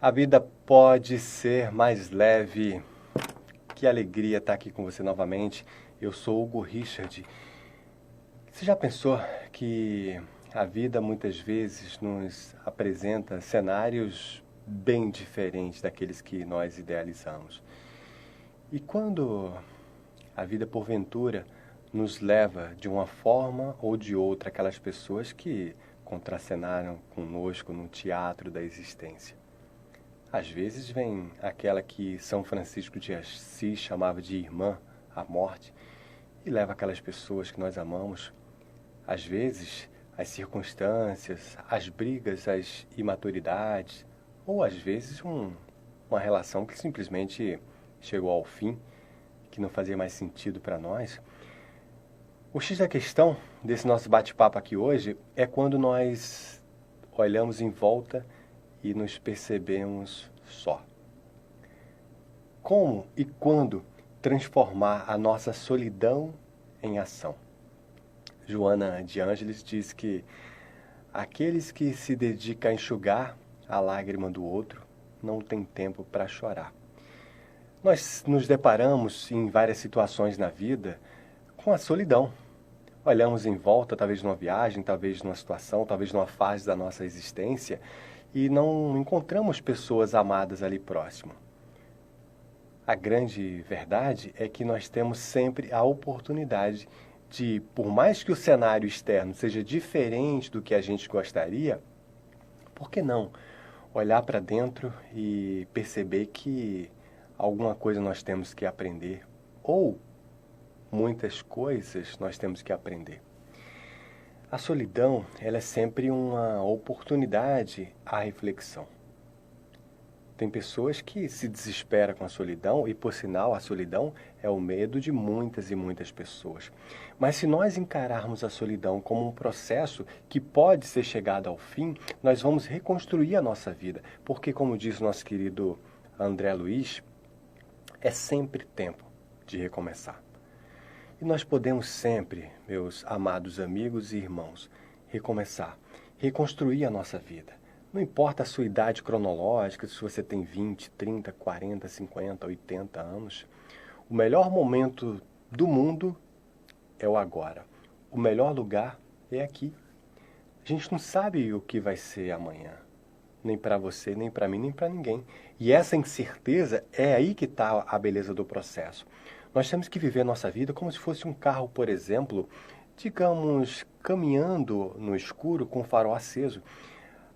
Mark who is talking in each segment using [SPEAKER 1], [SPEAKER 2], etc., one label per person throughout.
[SPEAKER 1] A vida pode ser mais leve. Que alegria estar aqui com você novamente. Eu sou Hugo Richard. Você já pensou que a vida muitas vezes nos apresenta cenários bem diferentes daqueles que nós idealizamos? E quando a vida porventura nos leva de uma forma ou de outra aquelas pessoas que contracenaram conosco no teatro da existência? Às vezes vem aquela que São Francisco de Assis chamava de irmã, a morte, e leva aquelas pessoas que nós amamos. Às vezes, as circunstâncias, as brigas, as imaturidades, ou às vezes uma relação que simplesmente chegou ao fim, que não fazia mais sentido para nós. O X da questão desse nosso bate-papo aqui hoje é quando nós olhamos em volta e nos percebemos só. Como e quando transformar a nossa solidão em ação? Joana de Ângeles diz que aqueles que se dedicam a enxugar a lágrima do outro não têm tempo para chorar. Nós nos deparamos em várias situações na vida com a solidão. Olhamos em volta, talvez numa viagem, talvez numa situação, talvez numa fase da nossa existência, e não encontramos pessoas amadas ali próximo. A grande verdade é que nós temos sempre a oportunidade de, por mais que o cenário externo seja diferente do que a gente gostaria, por que não olhar para dentro e perceber que alguma coisa nós temos que aprender, ou muitas coisas nós temos que aprender. A solidão, ela é sempre uma oportunidade à reflexão. Tem pessoas que se desesperam com a solidão e, por sinal, a solidão é o medo de muitas e muitas pessoas. Mas se nós encararmos a solidão como um processo que pode ser chegado ao fim, nós vamos reconstruir a nossa vida. Porque, como diz o nosso querido André Luiz, é sempre tempo de recomeçar. E nós podemos sempre, meus amados amigos e irmãos, recomeçar, reconstruir a nossa vida. Não importa a sua idade cronológica, se você tem 20, 30, 40, 50, 80 anos. O melhor momento do mundo é o agora. O melhor lugar é aqui. A gente não sabe o que vai ser amanhã. Nem para você, nem para mim, nem para ninguém. E essa incerteza é aí que está a beleza do processo. Nós temos que viver a nossa vida como se fosse um carro, por exemplo, digamos, caminhando no escuro com o farol aceso.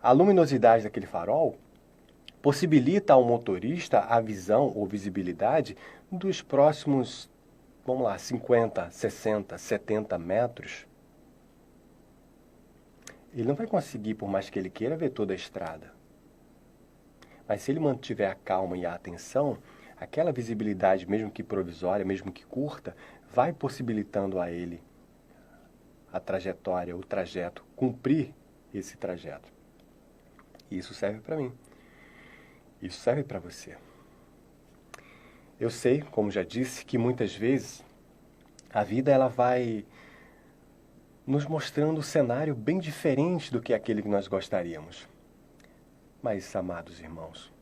[SPEAKER 1] A luminosidade daquele farol possibilita ao motorista a visão ou visibilidade dos próximos, vamos lá, 50, 60, 70 metros. Ele não vai conseguir, por mais que ele queira, ver toda a estrada. Mas se ele mantiver a calma e a atenção, aquela visibilidade, mesmo que provisória, mesmo que curta, vai possibilitando a ele a trajetória, o trajeto, cumprir esse trajeto. E isso serve para mim. Isso serve para você. Eu sei, como já disse, que muitas vezes a vida ela vai nos mostrando um cenário bem diferente do que aquele que nós gostaríamos. Mas, amados irmãos,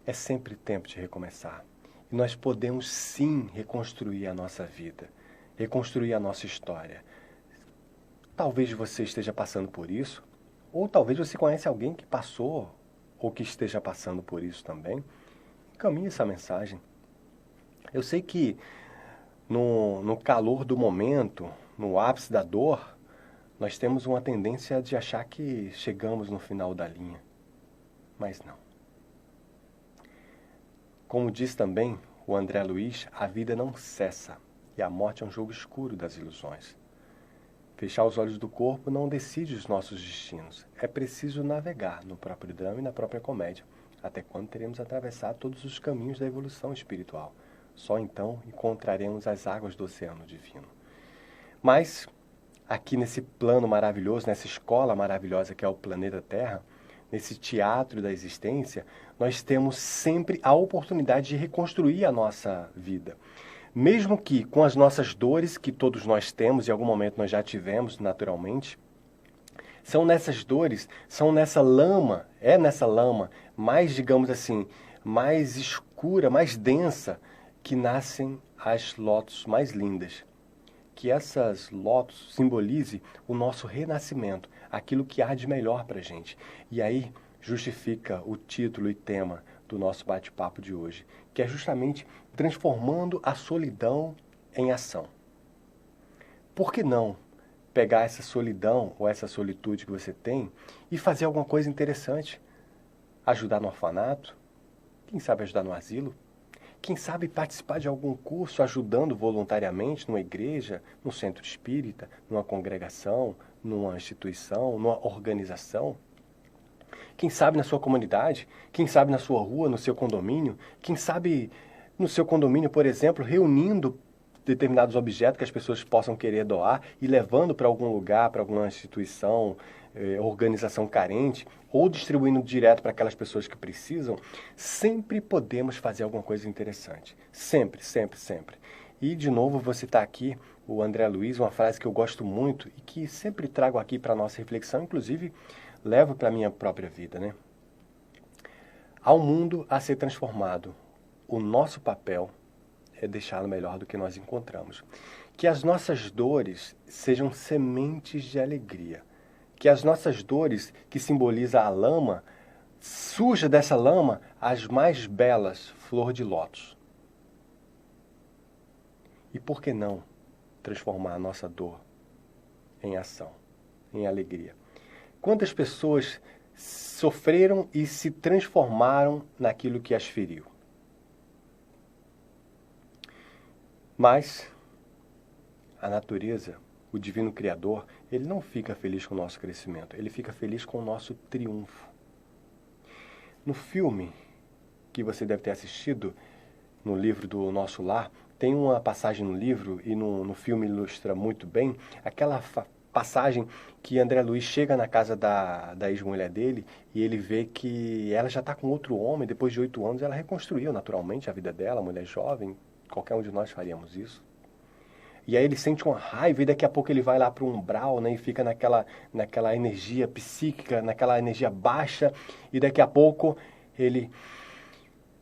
[SPEAKER 1] é sempre tempo de recomeçar. E nós podemos sim reconstruir a nossa vida, reconstruir a nossa história. Talvez você esteja passando por isso, ou talvez você conhece alguém que passou ou que esteja passando por isso também. Encaminhe essa mensagem. Eu sei que no calor do momento, no ápice da dor, nós temos uma tendência de achar que chegamos no final da linha. Mas não. Como diz também o André Luiz, a vida não cessa e a morte é um jogo escuro das ilusões. Fechar os olhos do corpo não decide os nossos destinos. É preciso navegar no próprio drama e na própria comédia, até quando teremos atravessado todos os caminhos da evolução espiritual. Só então encontraremos as águas do oceano divino. Mas, aqui nesse plano maravilhoso, nessa escola maravilhosa que é o planeta Terra, nesse teatro da existência, nós temos sempre a oportunidade de reconstruir a nossa vida. Mesmo que com as nossas dores, que todos nós temos, em algum momento nós já tivemos naturalmente, São nessas dores, são nessa lama, é nessa lama mais, digamos assim, mais escura, mais densa, que nascem as lótus mais lindas. Que essas lótus simbolize o nosso renascimento, aquilo que há de melhor para a gente. E aí justifica o título e tema do nosso bate-papo de hoje, que é justamente transformando a solidão em ação. Por que não pegar essa solidão ou essa solitude que você tem e fazer alguma coisa interessante? Ajudar no orfanato? Quem sabe ajudar no asilo? Quem sabe participar de algum curso ajudando voluntariamente numa igreja, num centro espírita, numa congregação, numa instituição, numa organização? Quem sabe na sua comunidade? Quem sabe na sua rua, no seu condomínio? Quem sabe no seu condomínio, por exemplo, reunindo determinados objetos que as pessoas possam querer doar e levando para algum lugar, para alguma instituição, organização carente, ou distribuindo direto para aquelas pessoas que precisam, sempre podemos fazer alguma coisa interessante. Sempre, sempre, sempre. E, de novo, vou citar aqui o André Luiz, uma frase que eu gosto muito e que sempre trago aqui para a nossa reflexão, inclusive levo para a minha própria vida, né? Há um mundo a ser transformado. O nosso papel é deixá-lo melhor do que nós encontramos. Que as nossas dores sejam sementes de alegria. Que as nossas dores, que simboliza a lama, surja dessa lama as mais belas flor de lótus. E por que não transformar a nossa dor em ação, em alegria? Quantas pessoas sofreram e se transformaram naquilo que as feriu? Mas a natureza, o divino Criador, ele não fica feliz com o nosso crescimento, ele fica feliz com o nosso triunfo. No filme que você deve ter assistido, no livro do Nosso Lar, tem uma passagem no livro e no filme ilustra muito bem aquela passagem que André Luiz chega na casa da ex-mulher dele e ele vê que ela já está com outro homem, depois de 8 anos ela reconstruiu naturalmente a vida dela, mulher jovem, qualquer um de nós faríamos isso. E aí ele sente uma raiva e daqui a pouco ele vai lá para o umbral, né, e fica naquela energia psíquica, naquela energia baixa, e daqui a pouco ele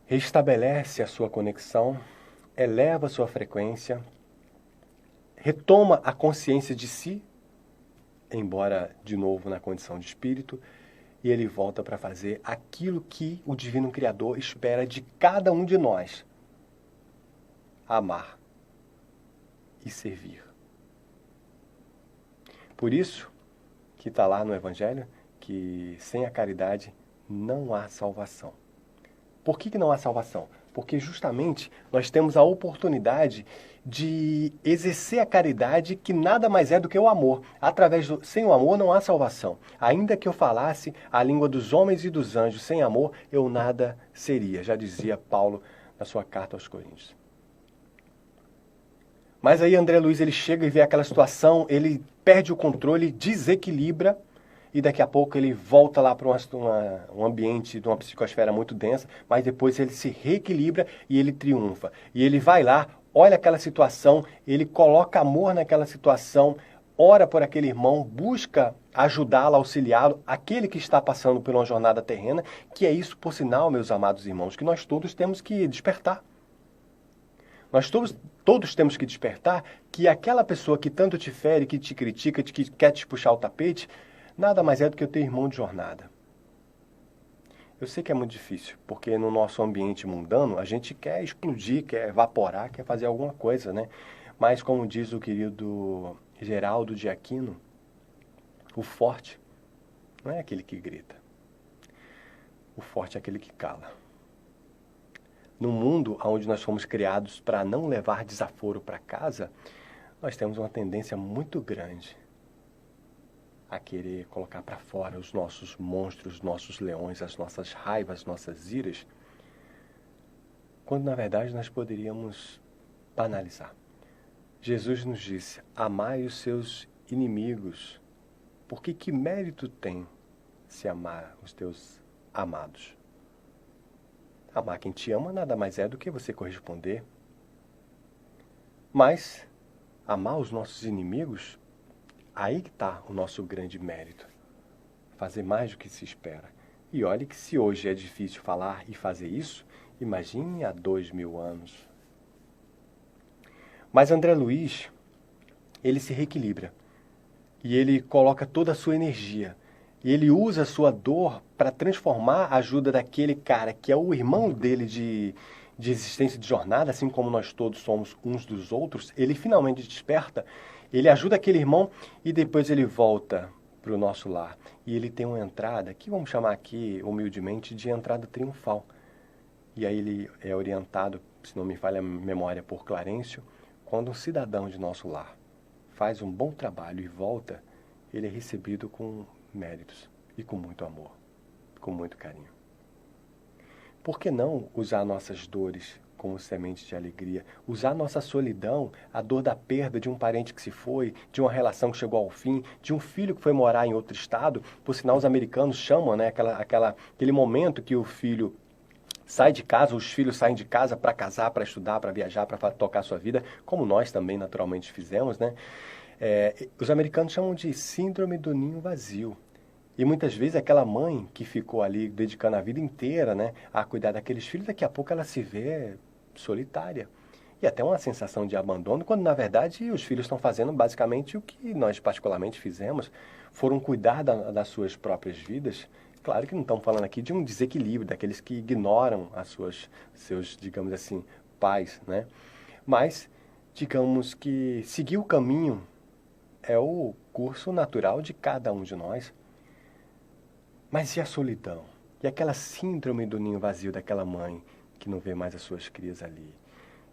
[SPEAKER 1] restabelece a sua conexão, eleva a sua frequência, retoma a consciência de si, embora de novo na condição de espírito, e ele volta para fazer aquilo que o Divino Criador espera de cada um de nós: amar e servir. Por isso que está lá no Evangelho que sem a caridade não há salvação. Por que não há salvação? Porque justamente nós temos a oportunidade de exercer a caridade, que nada mais é do que o amor. Sem o amor não há salvação. Ainda que eu falasse a língua dos homens e dos anjos, sem amor eu nada seria, já dizia Paulo na sua carta aos Coríntios. Mas aí André Luiz ele chega e vê aquela situação, ele perde o controle, desequilibra, e daqui a pouco ele volta lá para um ambiente de uma psicosfera muito densa, mas depois ele se reequilibra e ele triunfa. E ele vai lá, olha aquela situação, ele coloca amor naquela situação, ora por aquele irmão, busca ajudá-lo, auxiliá-lo, aquele que está passando por uma jornada terrena, que é isso, por sinal, meus amados irmãos, que nós todos temos que despertar. Nós todos temos que despertar que aquela pessoa que tanto te fere, que te critica, que quer te puxar o tapete, nada mais é do que o teu irmão de jornada. Eu sei que é muito difícil, porque no nosso ambiente mundano a gente quer explodir, quer evaporar, quer fazer alguma coisa, né? Mas como diz o querido Geraldo de Aquino, o forte não é aquele que grita. O forte é aquele que cala. No mundo onde nós fomos criados para não levar desaforo para casa, nós temos uma tendência muito grande a querer colocar para fora os nossos monstros, os nossos leões, as nossas raivas, as nossas iras, quando na verdade nós poderíamos banalizar. Jesus nos disse: amai os seus inimigos, porque que mérito tem se amar os teus amados? Amar quem te ama nada mais é do que você corresponder. Mas amar os nossos inimigos, aí que está o nosso grande mérito. fazer mais do que se espera. E olhe que se hoje é difícil falar e fazer isso, imagine há 2000 anos. Mas André Luiz, ele se reequilibra. E ele coloca toda a sua energia. E ele usa a sua dor para transformar a ajuda daquele cara que é o irmão dele de existência de jornada, assim como nós todos somos uns dos outros. Ele finalmente desperta, ele ajuda aquele irmão e depois ele volta para o nosso lar. E ele tem uma entrada, que vamos chamar aqui humildemente de entrada triunfal. E aí ele é orientado, se não me falha a memória, por Clarencio, quando um cidadão de nosso lar faz um bom trabalho e volta, ele é recebido com méritos e com muito amor, com muito carinho. Por que não usar nossas dores como semente de alegria? Usar nossa solidão, a dor da perda de um parente que se foi, de uma relação que chegou ao fim, de um filho que foi morar em outro estado. Por sinal, os americanos chamam, né, aquele momento que o filho sai de casa, os filhos saem de casa para casar, para estudar, para viajar, para tocar sua vida, como nós também naturalmente fizemos, né? Os americanos chamam de síndrome do ninho vazio. E muitas vezes aquela mãe que ficou ali dedicando a vida inteira, né, a cuidar daqueles filhos, daqui a pouco ela se vê solitária. E até uma sensação de abandono, quando na verdade os filhos estão fazendo basicamente o que nós particularmente fizemos, foram cuidar das suas próprias vidas. Claro que não estamos falando aqui de um desequilíbrio, daqueles que ignoram seus, digamos assim, pais, né? Mas, digamos que seguir o caminho é o curso natural de cada um de nós. Mas e a solidão? E aquela síndrome do ninho vazio daquela mãe que não vê mais as suas crias ali?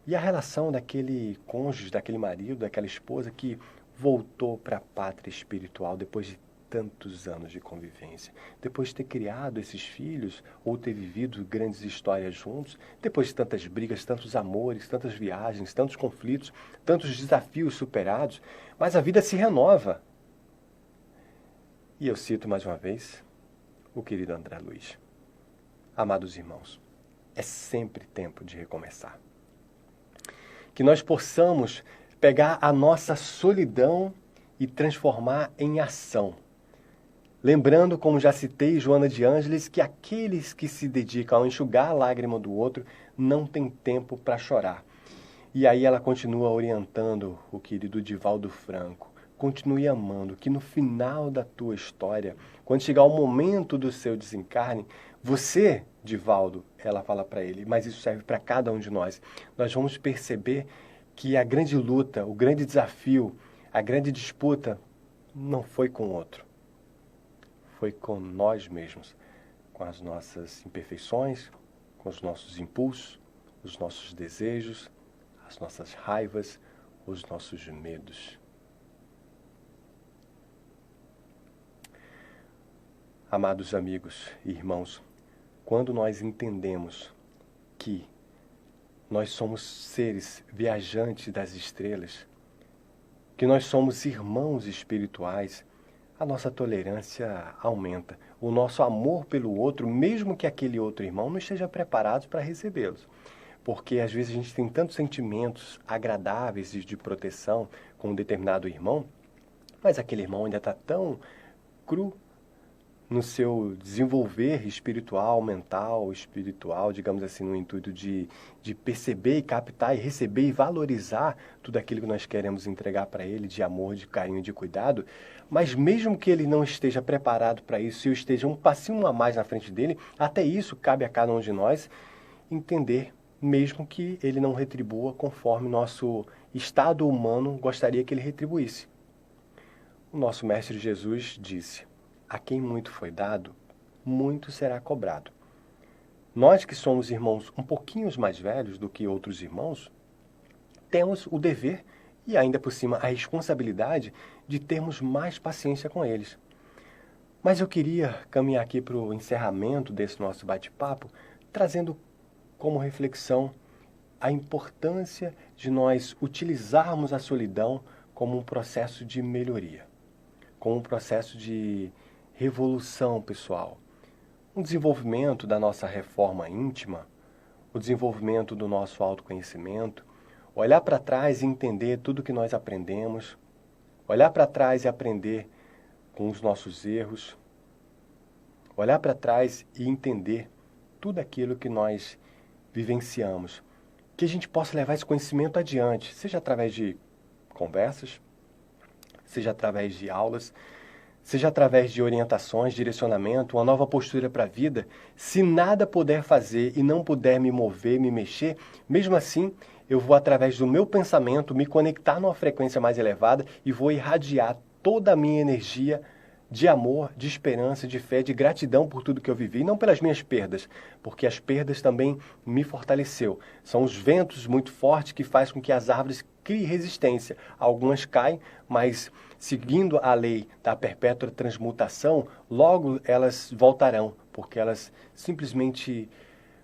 [SPEAKER 1] E a relação daquele cônjuge, daquele marido, daquela esposa que voltou para a pátria espiritual depois de tantos anos de convivência, depois de ter criado esses filhos ou ter vivido grandes histórias juntos, depois de tantas brigas, tantos amores, tantas viagens, tantos conflitos, tantos desafios superados, mas a vida se renova. E eu cito mais uma vez o querido André Luiz. Amados irmãos, é sempre tempo de recomeçar. Que nós possamos pegar a nossa solidão e transformar em ação. Lembrando, como já citei, Joana de Ângeles, que aqueles que se dedicam a enxugar a lágrima do outro não têm tempo para chorar. E aí ela continua orientando o querido Divaldo Franco. Continue amando, que no final da tua história, quando chegar o momento do seu desencarne, você, Divaldo, ela fala para ele, mas isso serve para cada um de nós. Nós vamos perceber que a grande luta, o grande desafio, a grande disputa não foi com o outro. Foi com nós mesmos, com as nossas imperfeições, com os nossos impulsos, os nossos desejos, as nossas raivas, os nossos medos. Amados amigos e irmãos, quando nós entendemos que nós somos seres viajantes das estrelas, que nós somos irmãos espirituais, a nossa tolerância aumenta. O nosso amor pelo outro, mesmo que aquele outro irmão não esteja preparado para recebê-los. Porque às vezes a gente tem tantos sentimentos agradáveis de proteção com um determinado irmão, mas aquele irmão ainda está tão cru no seu desenvolver espiritual, mental, espiritual, digamos assim, no intuito de perceber e captar e receber e valorizar tudo aquilo que nós queremos entregar para ele, de amor, de carinho, de cuidado, mas mesmo que ele não esteja preparado para isso, e eu esteja um passinho a mais na frente dele, até isso cabe a cada um de nós entender, mesmo que ele não retribua conforme nosso estado humano gostaria que ele retribuísse. O nosso Mestre Jesus disse: a quem muito foi dado, muito será cobrado. Nós que somos irmãos um pouquinho mais velhos do que outros irmãos, temos o dever e ainda por cima a responsabilidade de termos mais paciência com eles. Mas eu queria caminhar aqui para o encerramento desse nosso bate-papo, trazendo como reflexão a importância de nós utilizarmos a solidão como um processo de melhoria, como um processo de revolução pessoal, um desenvolvimento da nossa reforma íntima, o desenvolvimento do nosso autoconhecimento, olhar para trás e entender tudo que nós aprendemos, olhar para trás e aprender com os nossos erros, olhar para trás e entender tudo aquilo que nós vivenciamos. Que a gente possa levar esse conhecimento adiante, seja através de conversas, seja através de aulas, seja através de orientações, direcionamento, uma nova postura para a vida. Se nada puder fazer e não puder me mover, me mexer, mesmo assim, eu vou, através do meu pensamento, me conectar numa frequência mais elevada e vou irradiar toda a minha energia de amor, de esperança, de fé, de gratidão por tudo que eu vivi, não pelas minhas perdas, porque as perdas também me fortaleceu. São os ventos muito fortes que fazem com que as árvores criem resistência. Algumas caem, mas seguindo a lei da perpétua transmutação, logo elas voltarão, porque elas simplesmente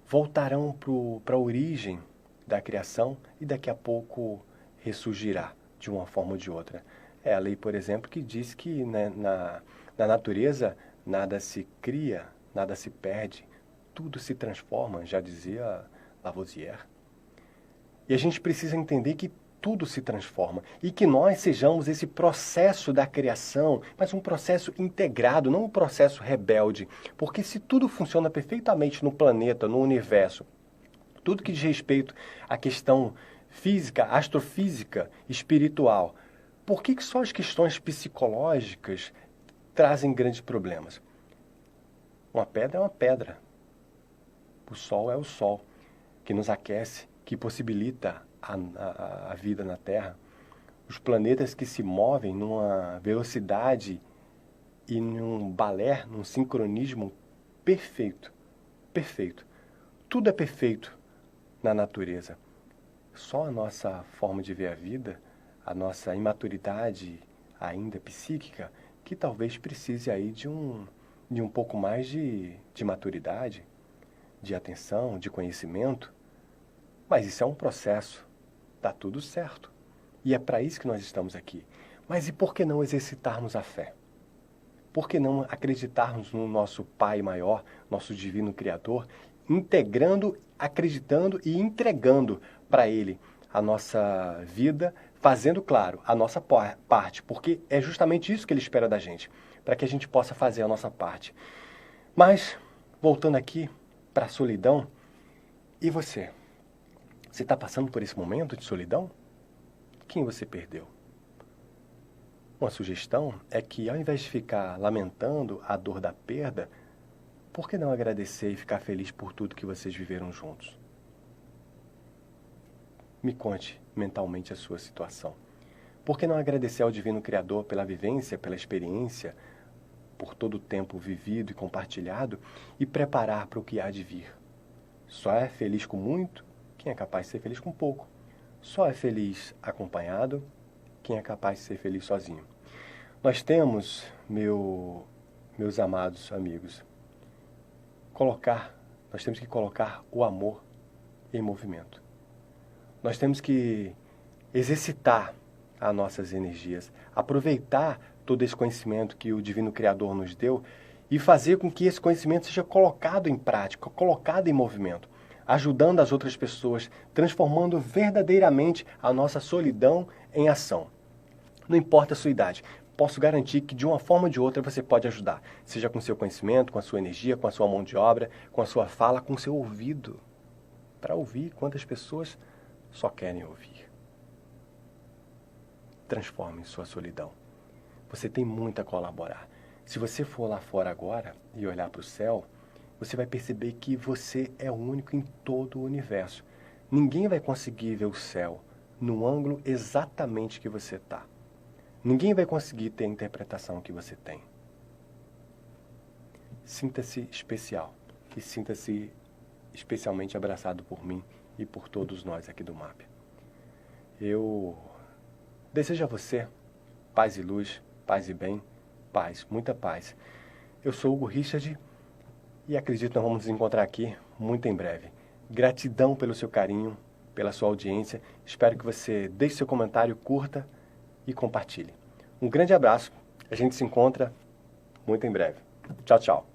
[SPEAKER 1] voltarão para a origem da criação e daqui a pouco ressurgirá de uma forma ou de outra. É a lei, por exemplo, que diz que na natureza nada se cria, nada se perde, tudo se transforma, já dizia Lavoisier. E a gente precisa entender que tudo se transforma e que nós sejamos esse processo da criação, mas um processo integrado, não um processo rebelde. Porque se tudo funciona perfeitamente no planeta, no universo, tudo que diz respeito à questão física, astrofísica, espiritual, por que só as questões psicológicas trazem grandes problemas? Uma pedra é uma pedra. O sol é o sol, que nos aquece, que possibilita a vida na Terra. Os planetas que se movem numa velocidade e num balé, num sincronismo perfeito. Perfeito. Tudo é perfeito na natureza. Só a nossa forma de ver a vida, a nossa imaturidade ainda psíquica, que talvez precise aí de um pouco mais de maturidade, de atenção, de conhecimento. Mas isso é um processo. Está tudo certo. E é para isso que nós estamos aqui. Mas e por que não exercitarmos a fé? Por que não acreditarmos no nosso Pai maior, nosso divino Criador, integrando, acreditando e entregando para Ele a nossa vida, fazendo, claro, a nossa parte, porque é justamente isso que Ele espera da gente, para que a gente possa fazer a nossa parte. Mas, voltando aqui para a solidão, e você? Você está passando por esse momento de solidão? Quem você perdeu? Uma sugestão é que, ao invés de ficar lamentando a dor da perda, por que não agradecer e ficar feliz por tudo que vocês viveram juntos? Me conte mentalmente a sua situação. Por que não agradecer ao Divino Criador pela vivência, pela experiência, por todo o tempo vivido e compartilhado e preparar para o que há de vir? Só é feliz com muito quem é capaz de ser feliz com pouco. Só é feliz acompanhado quem é capaz de ser feliz sozinho. Nós temos, meus amados amigos, nós temos que colocar o amor em movimento. Nós temos que exercitar as nossas energias, aproveitar todo esse conhecimento que o Divino Criador nos deu e fazer com que esse conhecimento seja colocado em prática, colocado em movimento, ajudando as outras pessoas, transformando verdadeiramente a nossa solidão em ação. Não importa a sua idade, posso garantir que de uma forma ou de outra você pode ajudar, seja com seu conhecimento, com a sua energia, com a sua mão de obra, com a sua fala, com o seu ouvido, para ouvir quantas pessoas só querem ouvir. Transforme sua solidão. Você tem muito a colaborar. Se você for lá fora agora e olhar para o céu, você vai perceber que você é o único em todo o universo. Ninguém vai conseguir ver o céu no ângulo exatamente que você está. Ninguém vai conseguir ter a interpretação que você tem. Sinta-se especial e sinta-se especialmente abraçado por mim e por todos nós aqui do MAP. Eu desejo a você paz e luz, paz e bem, paz, muita paz. Eu sou Hugo Richard e acredito que nós vamos nos encontrar aqui muito em breve. Gratidão pelo seu carinho, pela sua audiência. Espero que você deixe seu comentário, curta e compartilhe. Um grande abraço. A gente se encontra muito em breve. Tchau, tchau.